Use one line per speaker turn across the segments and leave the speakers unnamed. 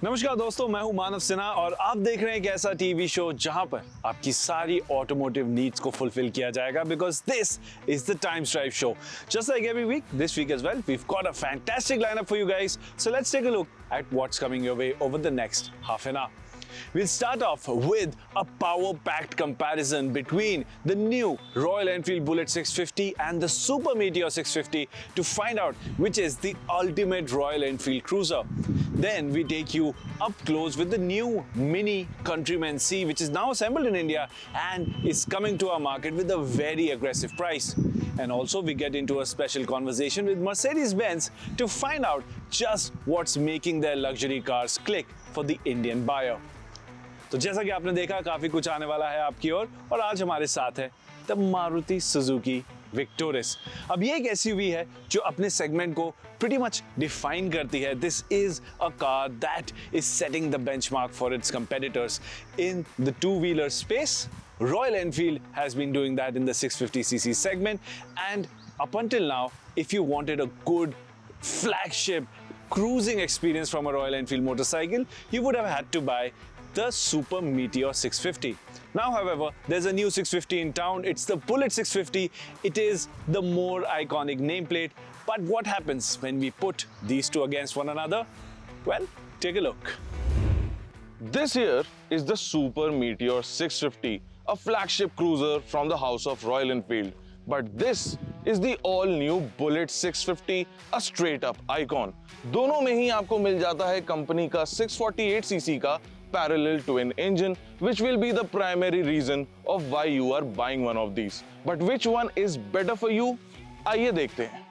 नमस्कार दोस्तों, मैं हूं मानव सिन्हा और आप देख रहे हैं एक ऐसा टीवी शो जहां पर आपकी सारी ऑटोमोटिव नीड्स को फुलफिल किया जाएगा because this is the times drive show. Just like every week, this week as well, we've got a fantastic lineup for you guys. So let's take a look at what's coming your way over the next half an hour. We'll start off with a power-packed comparison between the new Royal Enfield Bullet 650 and the Super Meteor 650 to find out which is the ultimate Royal Enfield cruiser. Then we take you up close with the new Mini Countryman C, which is now assembled in India and is coming to our market with a very aggressive price. And also we get into a special conversation with Mercedes-Benz to find out just what's making their luxury cars click for the Indian buyer. तो जैसा कि आपने देखा, काफी कुछ आने वाला है आपकी ओर और आज हमारे साथ है द मारुति सुजुकी विक्टोरिस. अब ये एक एसयूवी है जो अपने सेगमेंट को pretty much डिफाइन करती है. This is a car that is setting the benchmark for its competitors in the two wheeler space. Royal Enfield has been doing that in the 650cc segment, and up until now, if you wanted a good flagship cruising experience from a Royal Enfield motorcycle, you would have had to buy the Super Meteor 650. Now, however, there's a new 650 in town. It's the Bullet 650. It is the more iconic nameplate. But what happens when we put these two against one another? Well, take a look.
This here is the Super Meteor 650, a flagship cruiser from the house of Royal Enfield. But this is the all-new Bullet 650, a straight-up icon. दोनों में ही आपको मिल जाता है company का 648cc का parallel twin engine, which will be the primary reason of why you are buying one of these. But which one is better for you? आइए देखते हैं.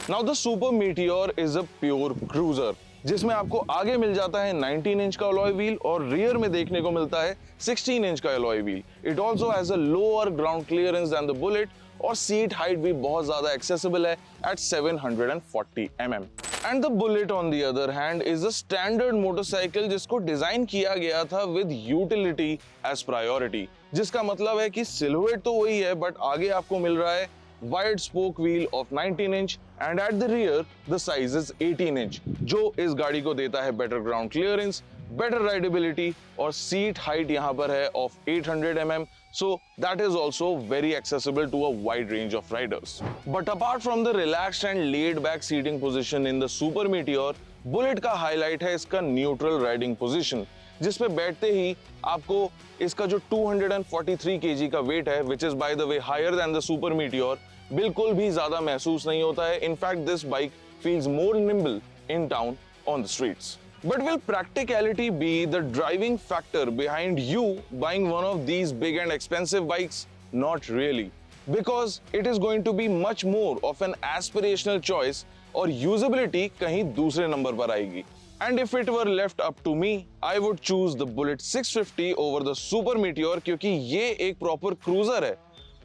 Now the Super Meteor is a pure cruiser, जिसमें आपको आगे मिल जाता है 19 inch का alloy wheel और रियर में देखने को मिलता है 16 इंच का alloy wheel. It also has a lower ground clearance than the Bullet और सीट हाइट भी बहुत ज्यादा एक्सेसिबल है at 740 mm. And the Bullet on the other hand is a standard motorcycle जिसको डिजाइन किया गया था विद यूटिलिटी एज प्रायोरिटी, जिसका मतलब है कि सिलुएट तो वही है बट आगे आपको मिल रहा है wide spoke wheel of 19 inch and at the rear the size is 18 inch, जो इस गाड़ी को देता है better ground clearance, better rideability और seat height यहाँ पर है of 800 mm, so that is also very accessible to a wide range of riders. But apart from the relaxed and laid back seating position in the Super Meteor, Bullet का highlight है इसका neutral riding position, जिसपे बैठते ही आपको इसका जो 243 kg का wait है, which is by the way higher than the Super Meteor, बिल्कुल भी ज्यादा महसूस नहीं होता है. In fact, this bike feels more nimble in town on the streets. But will practicality be the driving factor behind you buying one of these big and expensive bikes? Not really, because it is going to be much more of an aspirational choice और usability कहीं दूसरे number पर आएगी. And if it were left up to me, I would choose the Bullet 650 over the Super Meteor क्योंकि ये एक proper cruiser है.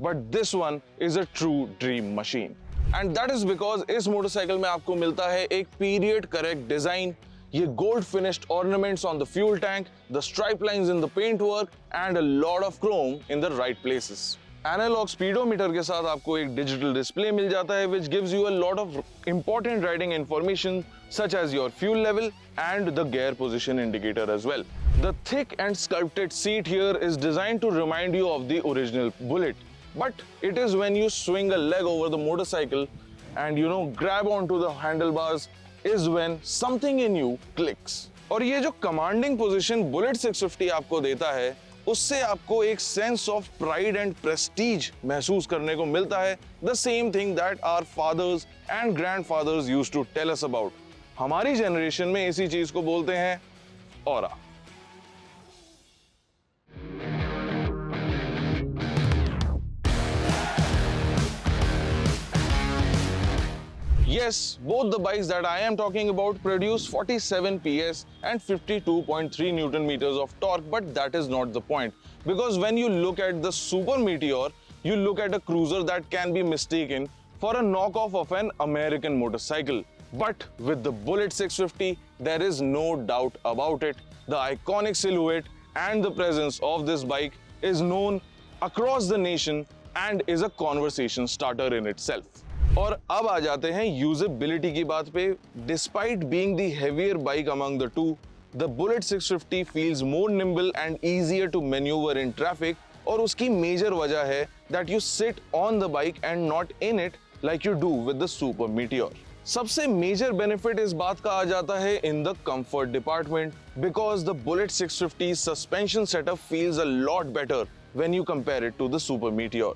But this one is a true dream machine. And that is because इस motorcycle में आपको मिलता है एक period correct design, ये gold finished ornaments on the fuel tank, the stripe lines in the paintwork and a lot of chrome in the right places. Analog speedometer के साथ आपको एक digital display मिल जाता है which gives you a lot of important riding information such as your fuel level and the gear position indicator as well. The thick and sculpted seat here is designed to remind you of the original Bullet. But it is when you swing a leg over the motorcycle and grab onto the handlebars is when something in you clicks. और ये जो commanding position Bullet 650 आपको देता है, उससे आपको एक sense of pride and prestige महसूस करने को मिलता है. The same thing that our fathers and grandfathers used to tell us about. हमारी generation में इसी चीज को बोलते हैं aura. Yes, both the bikes that I am talking about produce 47 PS and 52.3 Newton meters of torque, but that is not the point. Because when you look at the Super Meteor, you look at a cruiser that can be mistaken for a knockoff of an American motorcycle. But with the Bullet 650, there is no doubt about it. The iconic silhouette and the presence of this bike is known across the nation and is a conversation starter in itself. और अब आ जाते हैं usability की बात पे. Despite being the heavier bike among the two, the Bullet 650 feels more nimble and easier to maneuver in traffic. और उसकी major वजह है that you sit on the bike and not in it like you do with the Super Meteor. सबसे major benefit इस बात का आ जाता है in the comfort department because the Bullet 650's suspension setup feels a lot better when you compare it to the Super Meteor.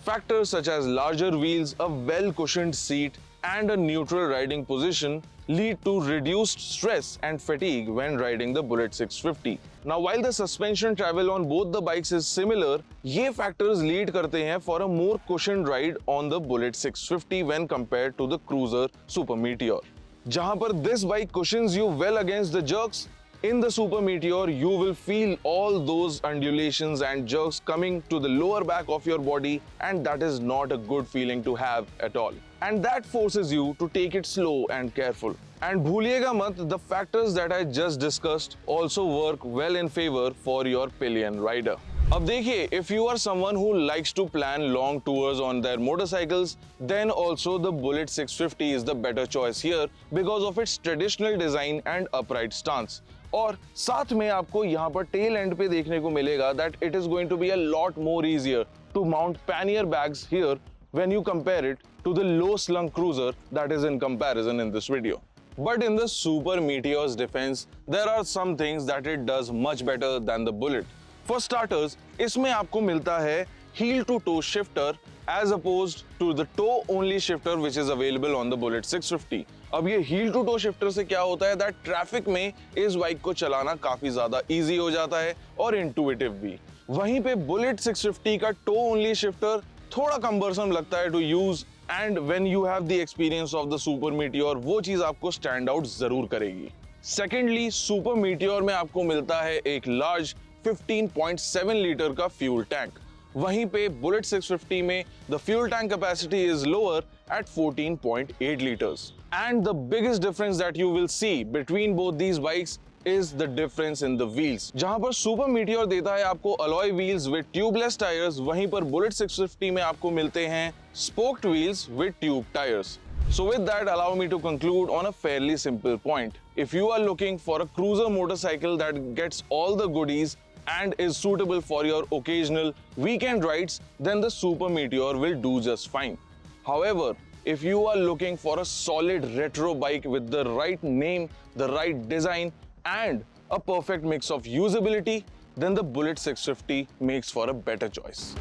Factors such as larger wheels, a well-cushioned seat, and a neutral riding position lead to reduced stress and fatigue when riding the Bullet 650. Now, while the suspension travel on both the bikes is similar, ये factors lead करते हैं for a more cushioned ride on the Bullet 650 when compared to the cruiser Super Meteor. जहां पर this bike cushions you well against the jerks, in the Super Meteor, you will feel all those undulations and jerks coming to the lower back of your body, and that is not a good feeling to have at all. And that forces you to take it slow and careful. And bhuliyega mat, the factors that I just discussed also work well in favor for your pillion rider. अब देखिए, if you are someone who likes to plan long tours on their motorcycles, then also the Bullet 650 is the better choice here because of its traditional design and upright stance. और साथ में आपको यहाँ पर tell and पे देखने को मिलेगा that it is going to be a lot more easier to mount pannier bags here when you compare it to the low slung cruiser that is in comparison in this video. But in the Super Meteor's defense, there are some things that it does much better than the Bullet. For starters, इसमें आपको मिलता है heel to toe shifter as opposed to the toe only shifter which is available on the Bullet 650. अब ये heel to toe shifter से क्या होता है that traffic में इस बाइक को चलाना काफी ज्यादा easy हो जाता है और intuitive भी. वहीं पे Bullet 650 का toe only shifter थोड़ा cumbersome लगता है to use and when you have the experience of the Super Meteor वो चीज आपको stand out जरूर करेगी. Secondly, Super Meteor में आपको मिलता है एक large 15.7 लीटर का फ्यूल टैंक. वहीं पे Bullet 650 में the fuel tank capacity is lower at 14.8 liters. And the biggest difference that you will see between both these bikes is the difference in the wheels. जहां पर Super Meteor देता है आपको alloy wheels with tubeless tires, वहीं पर Bullet 650 में आपको मिलते हैं spoked wheels with tube tires. So with that, allow me to conclude on a fairly simple point. If you are looking for a cruiser motorcycle that gets all the goodies and is suitable for your occasional weekend rides, then the Super Meteor will do just fine. However, if you are looking for a solid retro bike with the right name, the right design, and a perfect mix of usability, then the Bullet 650 makes for a better choice.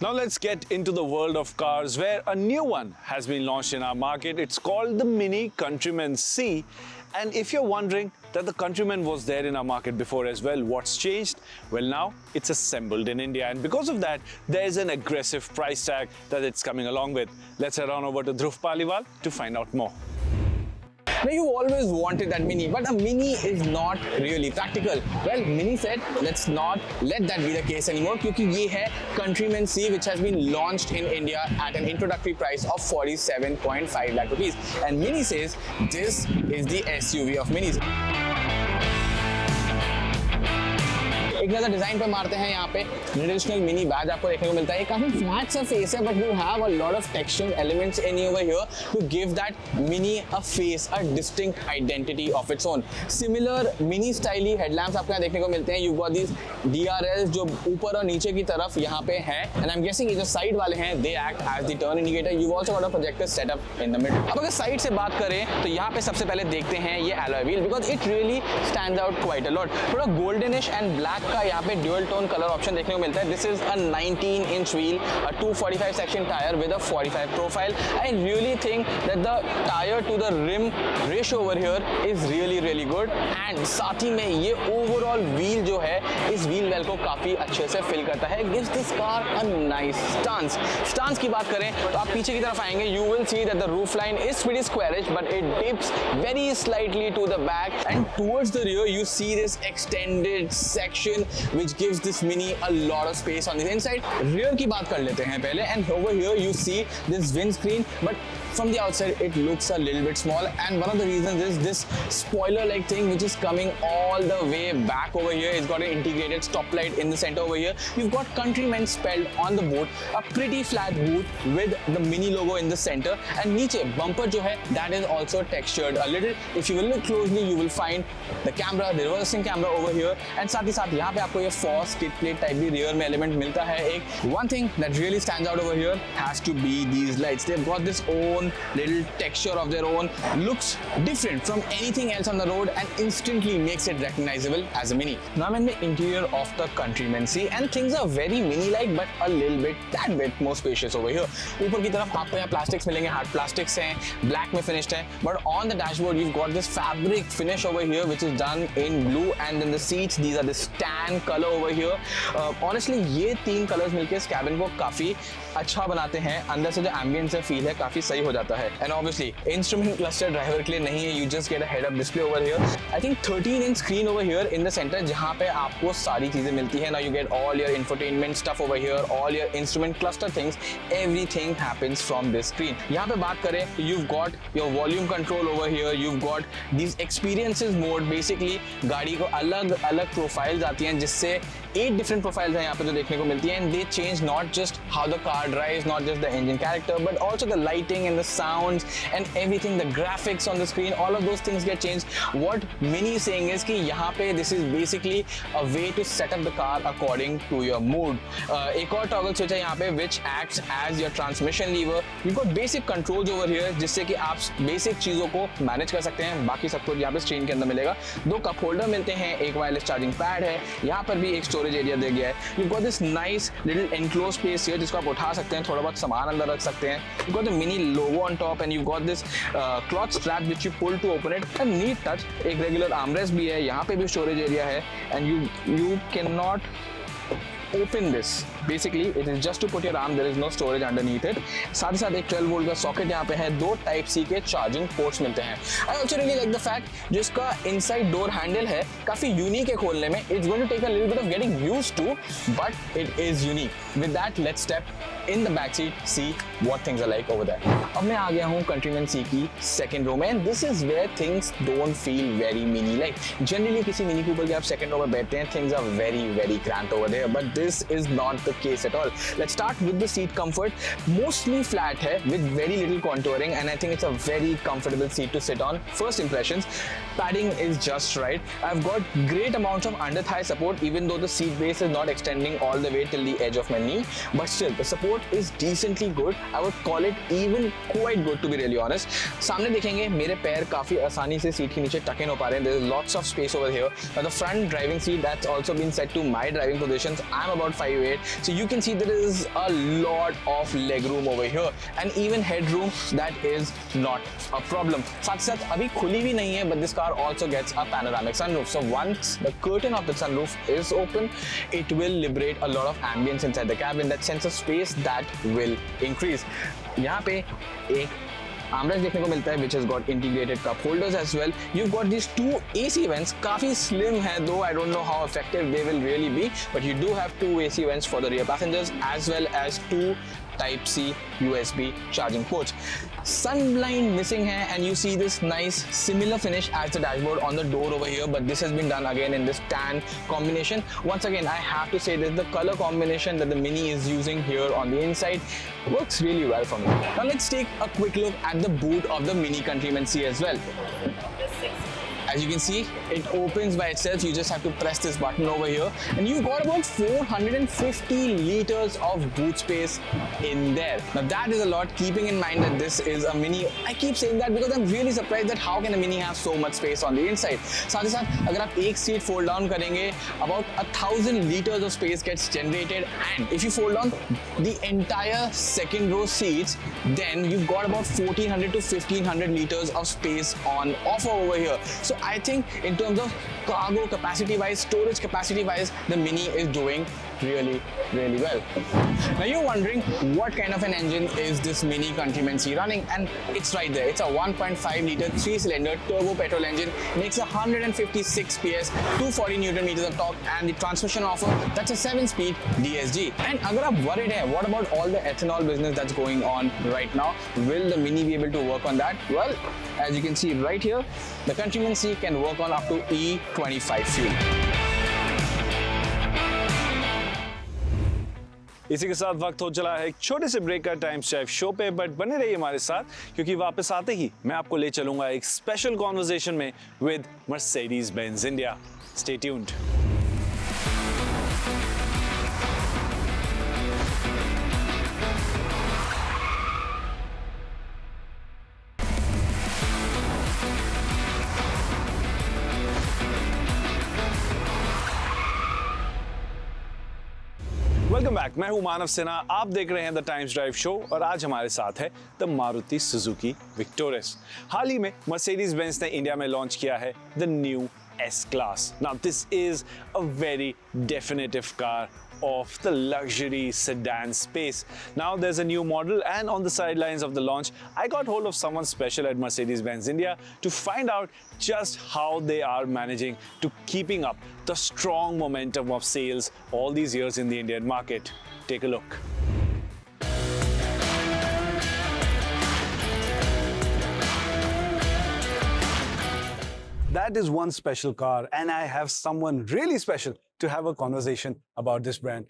Now let's get into the world of cars where a new one has been launched in our market. It's called the Mini Countryman C. And if you're wondering that the Countryman was there in our market before as well, what's changed? Well, now it's assembled in India, and because of that, there's an aggressive price tag that it's coming along with. Let's head on over to Dhruv Paliwal to find out more.
Now you always wanted that Mini, but a Mini is not really practical. Well, Mini said, let's not let that be the case anymore क्योंकि ये है Countryman C which has been launched in India at an introductory price of 47.5 lakh rupees. And Mini says, this is the SUV of Minis. एक नजर design पे मारते हैं. यहाँ पे ट्रेडिशनल मिनी बैज आपको देखने को मिलता है. काफी फ्लैट सा फेस है, but you have a lot of texture elements in over here to give that Mini a face, a distinctive identity of its own. Similar Mini style headlamps आपको यहाँ देखने को मिलते हैं. यू गॉट दिस DRLs जो ऊपर और नीचे की तरफ यहाँ पे हैं, एंड आई एम गेसिंग ये जो साइड वाले हैं they act as the turn indicator. You also got a projector setup in the middle. अब अगर साइड से बात करें तो यहाँ पे सबसे पहले देखते हैं ये alloy wheel because it really stands out quite a lot. थोड़ा गोल्डनिश एंड ब्लैक का यहाँ पे ड्यूअल टोन कलर ऑप्शन देखने को मिलता है. This is a 19-inch wheel, a 245 section tire with a 45 profile. I really think that the tire to the rim ratio over here is really good. And साथ ही में ये overall wheel जो है इस wheel well को काफी अच्छे से fill करता है. Gives this car a nice stance. Stance की बात करें तो आप पीछे की तरफ आएंगे, you will see that the roof line is pretty squarish, but it dips very slightly to the back. And towards the rear, you see this extended section cabin, which gives this Mini a lot of space on the inside. Rear की बात कर लेते हैं पहले, and over here you see this windscreen, but from the outside it looks a little bit small, and one of the reasons is this spoiler like thing which is coming all the way back over here. It's got an integrated stoplight in the center over here. You've got Countryman spelled on the boot, a pretty flat boot with the Mini logo in the center, and नीचे bumper जो है that is also textured a little. If you will look closely you will find the camera, the reversing camera over here, and साथ ही साथ यहाँ पे आपको ये force skid plate type भी rear में element मिलता है एक. One thing that really stands out over here has to be these lights. They've got this own little texture of their own, looks different from anything else on the road and instantly makes it recognizable as a Mini. Now I'm in the interior of the Countryman C, and things are very Mini-like but a little bit, that bit more spacious over here. ऊपर की तरफ आपको यहाँ plastics मिलेंगे, hard plastics हैं, black में finished हैं, but on the dashboard you've got this fabric finish over here which is done in blue, and then the seats, these are this tan color over here. Honestly ये तीन colors मिलके इस cabin को काफी अच्छा बनाते हैं. अंदर से जो ambience से feel है काफी सही हो जाता है. And obviously instrument cluster driver के लिए नहीं है, you just get a head-up display over here. I think 13-inch screen over here in the center जहाँ पे आपको सारी चीजें मिलती हैं. Now you get all your infotainment stuff over here, all your instrument cluster things, everything happens from this screen. यहाँ पे बात करें, you've got your volume control over here, you've got these experiences mode. Basically गाड़ी को अलग-अलग profiles आती हैं, जिससे 8 different profiles हैं यहाँ पे जो देखने को मिलती हैं, and they change not just how the car drives, not just the engine character, but also the lighting and the sounds and everything, the graphics on the screen, all of those things get changed. What Mini is saying is कि यहाँ पे this is basically a way to set up the car according to your mood. एक और toggle switch है यहाँ पे which acts as your transmission lever. You've got basic controls over here जिससे कि आप basic चीजों को manage कर सकते हैं. बाकी सब कुछ यहाँ पे screen के अंदर मिलेगा. 2 cup holder मिलते हैं, एक wireless charging pad है, यहाँ पर भी एक storage area दे गया है. You've got this nice little enclosed space here जिसको आप उठा सकते हैं, थोड़ा बहुत सामान अंदर रख सकते हैं. You've got the Mini logo on top, and you've got this cloth strap which you pull to open it. A neat touch. एक regular armrest भी है, यहाँ पे भी storage area है, and you cannot open this. Basically it is just to put your arm, there is no storage underneath it. साथ ही साथ एक 12 वोल्ट का सॉकेट यहाँ पे है, 2 टाइप C के चार्जिंग पोर्ट्स मिलते हैं. I also really like the fact जो इसका inside door handle है काफी यूनिक है खोलने में. It's going to take a little bit of getting used to, but it is unique. With that, let's step in the back seat, see what things are like over there. अब मैं आ गया हूँ Countryman C की second row में, and this is where things don't feel very Mini-like. Generally किसी Mini Cooper के आप second row में बैठते हैं, things are very cramped over there, but this is not the case at all. Let's start with the seat comfort. Mostly flat है with very little contouring, and I think it's a very comfortable seat to sit on. First impressions, padding is just right. I've got great amounts of under thigh support, even though the seat base is not extending all the way till the edge of my knee, but still the support is decently good. I would call it even quite good, to be really honest. सामने देखेंगे मेरे पैर काफी आसानी से seat के नीचे tuck in हो पा रहे हैं. There is lots of space over here. Now the front driving seat, that's also been set to my driving positions. I'm about 5'8", so you can see there is a lot of leg room over here, and even headroom, that is not a problem. साथ साथ अभी खुली भी नहीं है, but this car also gets a panoramic sunroof. So once the curtain of the sunroof is open, it will liberate a lot of ambience inside the cabin. That sense of space that will increase. यहाँ पे एक armrest देखने को मिलता है which has got integrated cup holders as well. You've got these 2 AC vents, काफी slim है, though I don't know how effective they will really be, but you do have 2 AC vents for the rear passengers as well as 2 Type-C USB charging ports. Sunblind missing है, and you see this nice similar finish as the dashboard on the door over here, but this has been done again in this tan combination. Once again, I have to say that the color combination that the Mini is using here on the inside works really well for me. Now let's take a quick look at the boot of the Mini Countryman C as well. As you can see, it opens by itself. You just have to press this button over here, and you've got about 450 liters of boot space in there. Now that is a lot, keeping in mind that this is a Mini. I keep saying that because I'm really surprised that how can a Mini have so much space on the inside. साथ ही साथ अगर आप एक seat fold down करेंगे, about 1000 liters of space gets generated, and if you fold down the entire second row seats, then you've got about 1400 to 1500 liters of space on offer over here. So I think in terms of cargo capacity wise, storage capacity wise, the Mini is doing really, really well. Now you're wondering what kind of an engine is this Mini Countryman C running, and it's right there. It's a 1.5 liter 3-cylinder turbo petrol engine, makes 156 PS, 240 Newton meters of torque, and the transmission offer, that's a 7-speed DSG. And agar aap worried hai, what about all the ethanol business that's going on right now? Will the Mini be able to work on that? Well, as you can see right here, the Countryman C can work on up to E25 fuel.
इसी के साथ वक्त हो चला है एक छोटे से ब्रेक का टाइम ड्राइव शो पे, बट बने रहिए हमारे साथ क्योंकि वापस आते ही मैं आपको ले चलूंगा एक स्पेशल कॉन्वर्सेशन में with Mercedes Benz India. Stay tuned. Welcome back, मैं हूं मानव सिन्हा, आप देख रहे हैं द टाइम्स ड्राइव शो और आज हमारे साथ है द मारुति सुजुकी विक्टोरियस। हाल ही में मर्सिडीज बेंज ने इंडिया में लॉन्च किया है the new S Class. Now this is a very definitive car of the luxury sedan space. Now there's a new model, and on the sidelines of the launch I got hold of someone special at Mercedes-Benz India to find out just how they are managing to keeping up the strong momentum of sales all these years in the Indian market. Take a look. That is one special car, and I have someone really special to have a conversation about this brand.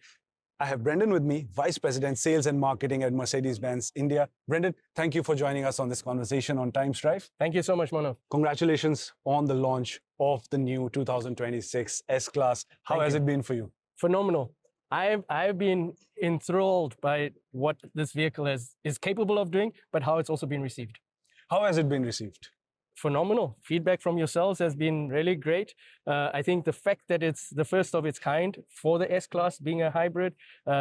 I have Brendan with me, Vice President Sales and Marketing at Mercedes-Benz India. Brendan, thank you for joining us on this conversation on Times Drive.
Thank you so much, Manav.
Congratulations on the launch of the new 2026 S-Class. How has it been for you?
Phenomenal. I've been enthralled by what this vehicle is capable of doing, but how it's also been received.
How has it been received?
Phenomenal. Feedback from yourselves has been really great. I think the fact that it's the first of its kind for the S-Class being a hybrid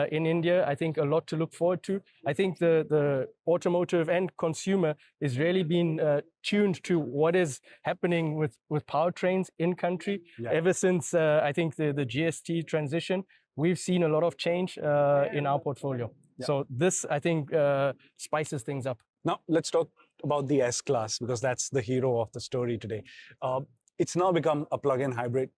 in India, I think a lot to look forward to. I think the automotive and consumer is really being tuned to what is happening with powertrains in country. Yeah. Ever since I think the GST transition, we've seen a lot of change in our portfolio. Yeah. So this, I think, spices things up.
Now, let's talk about the S-Class, because that's the hero of the story today. It's now become a plug-in hybrid.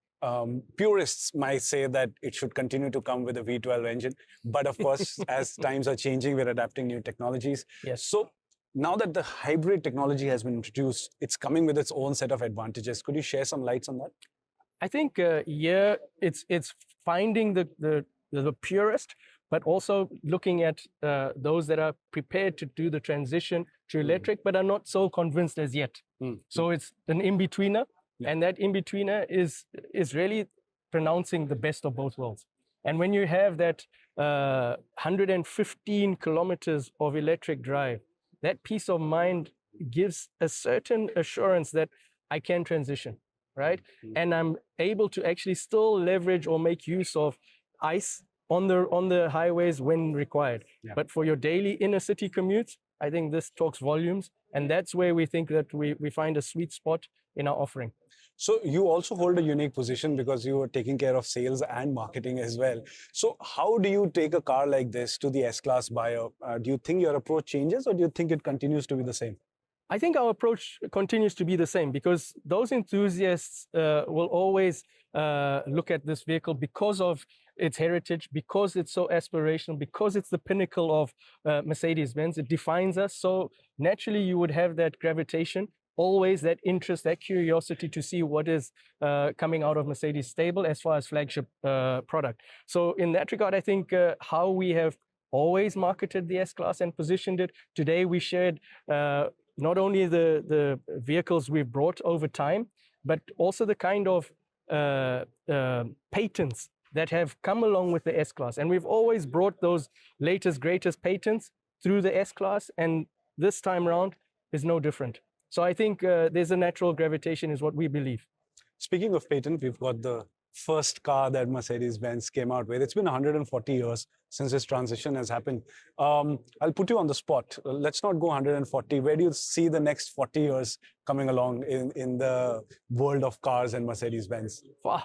Purists might say that it should continue to come with a V12 engine. But of course, as times are changing, we're adapting new technologies.
Yes.
So now that the hybrid technology has been introduced, it's coming with its own set of advantages. Could you share some lights on that?
I think, it's finding the purist, but also looking at those that are prepared to do the transition to electric, but are not so convinced as yet. So it's an in-betweener, and that in-betweener is really pronouncing the best of both worlds. And when you have that 115 kilometers of electric drive, that peace of mind gives a certain assurance that I can transition, right? And I'm able to actually still leverage or make use of ICE on the highways when required. Yeah. But for your daily inner city commutes, I think this talks volumes. And that's where we think that we find a sweet spot in our offering.
So you also hold a unique position because you are taking care of sales and marketing as well. So how do you take a car like this to the S-Class buyer? Do you think your approach changes, or do you think it continues to be the same?
I think our approach continues to be the same, because those enthusiasts will always look at this vehicle because of its heritage, because it's so aspirational, because it's the pinnacle of Mercedes-Benz. It defines us. So naturally, you would have that gravitation, always that interest, that curiosity to see what is coming out of Mercedes stable as far as flagship product. So in that regard, I think how we have always marketed the S-Class and positioned it. Today, we shared not only the vehicles we've brought over time, but also the kind of patents that have come along with the S-Class. And we've always brought those latest, greatest patents through the S-Class, and this time around is no different. So I think there's a natural gravitation is what we believe.
Speaking of patent, we've got the first car that Mercedes-Benz came out with. It's been 140 years since this transition has happened. I'll put you on the spot. Let's not go 140. Where do you see the next 40 years coming along in the world of cars and Mercedes-Benz?
Wow.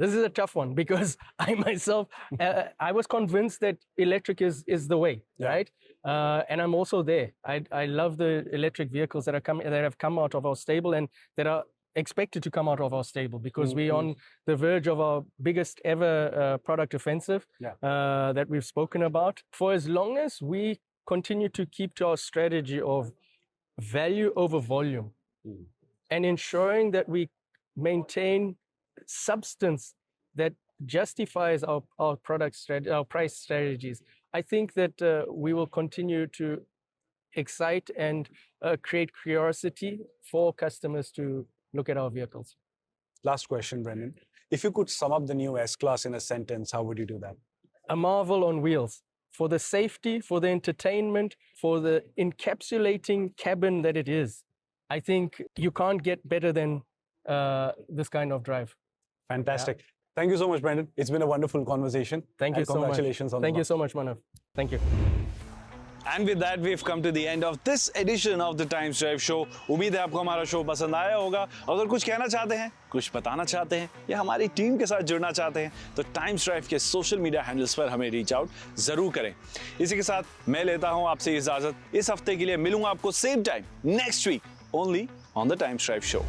This is a tough one because I myself, I was convinced that electric is the way, right? And I'm also there. I love the electric vehicles that have come out of our stable and that are expected to come out of our stable because we're on the verge of our biggest ever product offensive that we've spoken about. For as long as we continue to keep to our strategy of value over volume and ensuring that we maintain substance that justifies our product strategy, our price strategies, I think that we will continue to excite and create curiosity for customers to look at our vehicles.
Last question, Brendan. If you could sum up the new S-Class in a sentence, how would you do that?
A marvel on wheels for the safety, for the entertainment, for the encapsulating cabin that it is. I think you can't get better than this kind of drive.
Fantastic. Thank you so much, Brendan. It's been a wonderful conversation.
Thank you
And
so much.
congratulations on
Thank
the
you so much, Manav. Thank you.
And with that, we've come to the end of this edition of the Times Drive Show. उम्मीद है आपको हमारा show पसंद आया होगा। अगर कुछ कहना चाहते हैं, कुछ बताना चाहते हैं या हमारी टीम के साथ जुड़ना चाहते हैं तो टाइम्स ड्राइव के सोशल मीडिया हैंडल्स पर हमें रीच आउट जरूर करें। इसी के साथ मैं लेता हूं आपसे इजाजत। इस हफ्ते के लिए मिलूंगा आपको same time next week only on the times drive show.